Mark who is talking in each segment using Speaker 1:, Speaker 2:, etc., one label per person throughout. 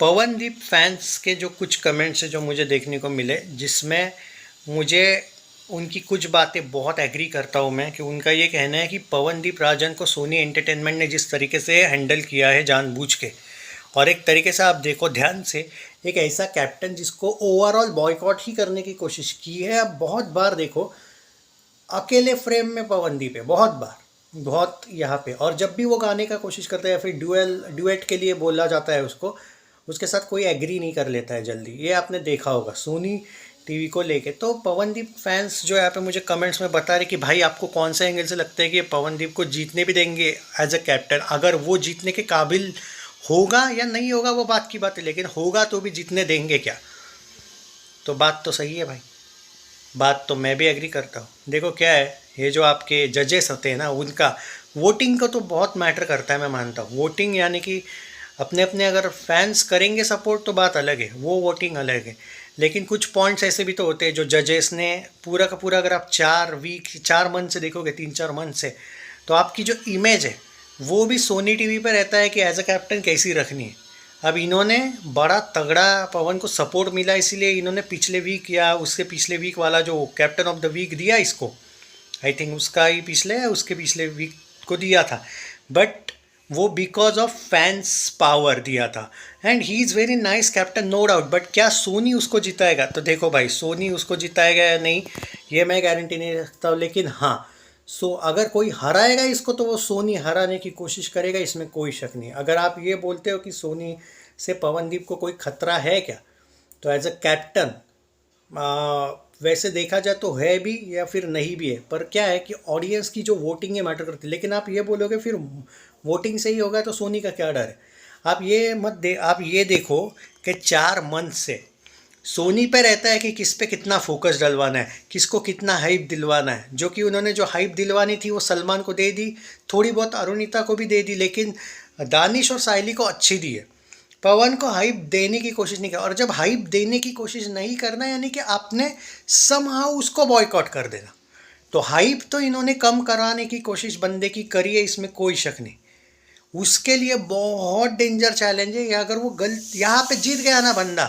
Speaker 1: Pawandeep fans के जो कुछ कमेंट्स है जो मुझे देखने को मिले, जिसमें मुझे उनकी कुछ बातें बहुत एग्री करता हूँ मैं, कि उनका ये कहना है कि पवनदीप राजन को सोनी एंटरटेनमेंट ने जिस तरीके से हैंडल किया है जानबूझ के, और एक तरीके से आप देखो ध्यान से, एक ऐसा कैप्टन जिसको ओवरऑल बॉयकॉट ही करने की कोशिश की है। आप बहुत बार देखो अकेले फ्रेम में पवनदीप है, बहुत बार, बहुत यहाँ पे, और जब भी वो गाने का कोशिश करता है या फिर ड्यूएट के लिए बोला जाता है उसको, उसके साथ कोई एग्री नहीं कर लेता है जल्दी। ये आपने देखा होगा सोनी टीवी को लेके। तो पवनदीप फैंस जो यहाँ पे मुझे कमेंट्स में बता रहे कि भाई आपको कौन सा एंगल से लगता है कि ये पवनदीप को जीतने भी देंगे एज अ कैप्टन, अगर वो जीतने के काबिल होगा या नहीं होगा वो बात की बात है, लेकिन होगा तो भी जीतने देंगे क्या? तो बात तो सही है भाई, बात तो मैं भी एग्री करता हूँ। देखो क्या है, ये जो आपके जजेस होते हैं ना, उनका वोटिंग का तो बहुत मैटर करता है, मैं मानता हूँ। वोटिंग यानी कि अपने अपने अगर फैंस करेंगे सपोर्ट तो बात अलग है, वो वोटिंग अलग है। लेकिन कुछ पॉइंट्स ऐसे भी तो होते हैं जो जजेस ने पूरा का पूरा, अगर आप 4 मंथ से देखोगे, 3-4 मंथ से, तो आपकी जो इमेज है वो भी सोनी टीवी पर रहता है कि एज अ कैप्टन कैसी रखनी है। अब इन्होंने बड़ा तगड़ा पवन को सपोर्ट मिला, इसीलिए इन्होंने पिछले वीक या उसके पिछले वीक वाला जो कैप्टन ऑफ द वीक दिया इसको, आई थिंक उसका ही पिछले या उसके पिछले वीक को दिया था, बट वो बिकॉज ऑफ फैंस पावर दिया था। And he is very nice captain, no doubt. But क्या सोनी उसको जिताएगा? तो देखो भाई, सोनी उसको जिताएगा या नहीं ये मैं गारंटी नहीं रखता हूँ, लेकिन हाँ, अगर कोई हराएगा इसको तो वो सोनी हराने की कोशिश करेगा, इसमें कोई शक नहीं। अगर आप ये बोलते हो कि सोनी से पवनदीप को कोई खतरा है क्या, तो एज अ कैप्टन वैसे देखा जाए तो है भी या फिर नहीं भी है, पर क्या है कि ऑडियंस की जो वोटिंग है मैटर करती है। लेकिन आप ये बोलोगे फिर वोटिंग से ही होगा तो सोनी का क्या डर है? आप ये देखो कि 4 मंथ से सोनी पे रहता है कि किस पे कितना फोकस डलवाना है, किसको कितना हाइप दिलवाना है। जो कि उन्होंने जो हाइप दिलवानी थी वो सलमान को दे दी, थोड़ी बहुत अरुणिता को भी दे दी, लेकिन दानिश और साइली को अच्छी दी है। पवन को हाइप देने की कोशिश नहीं की, और जब हाइप देने की कोशिश नहीं करना यानी कि आपने समहाउ उसको बॉयकॉट कर देना। तो हाइप तो इन्होंने कम कराने की कोशिश बंदे की करी है, इसमें कोई शक नहीं। उसके लिए बहुत डेंजर चैलेंज है। अगर वो गलत यहाँ पे जीत गया ना बंदा,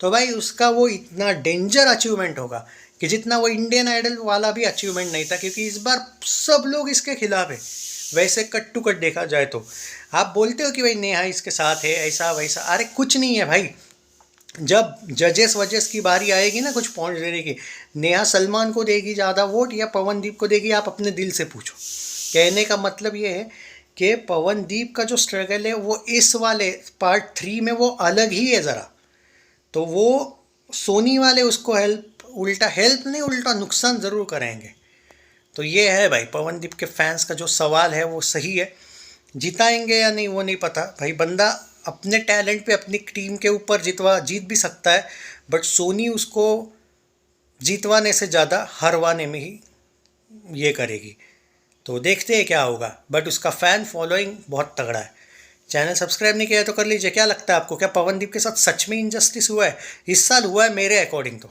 Speaker 1: तो भाई उसका वो इतना डेंजर अचीवमेंट होगा कि जितना वो इंडियन आइडल वाला भी अचीवमेंट नहीं था, क्योंकि इस बार सब लोग इसके खिलाफ है। वैसे कट टू कट देखा जाए तो आप बोलते हो कि भाई नेहा इसके साथ है, ऐसा वैसा, अरे कुछ नहीं है भाई। जब जजेस वजेस की बारी आएगी ना कुछ पॉइंट्स देने की, नेहा सलमान को देगी ज़्यादा वोट या पवनदीप को देगी, आप अपने दिल से पूछो। कहने का मतलब ये है कि पवनदीप का जो स्ट्रगल है वो इस वाले पार्ट 3 में वो अलग ही है ज़रा। तो वो सोनी वाले उसको हेल्प नहीं, उल्टा नुकसान ज़रूर करेंगे। तो ये है भाई, पवनदीप के फैंस का जो सवाल है वो सही है। जिताएंगे या नहीं वो नहीं पता भाई, बंदा अपने टैलेंट पे अपनी टीम के ऊपर जीत भी सकता है, बट सोनी उसको जीतवाने से ज़्यादा हरवाने में ही ये करेगी। तो देखते हैं क्या होगा, बट उसका फ़ैन फॉलोइंग बहुत तगड़ा है। चैनल सब्सक्राइब नहीं किया है तो कर लीजिए। क्या लगता है आपको, क्या पवनदीप के साथ सच में इनजस्टिस हुआ है? इस साल हुआ है मेरे अकॉर्डिंग तो।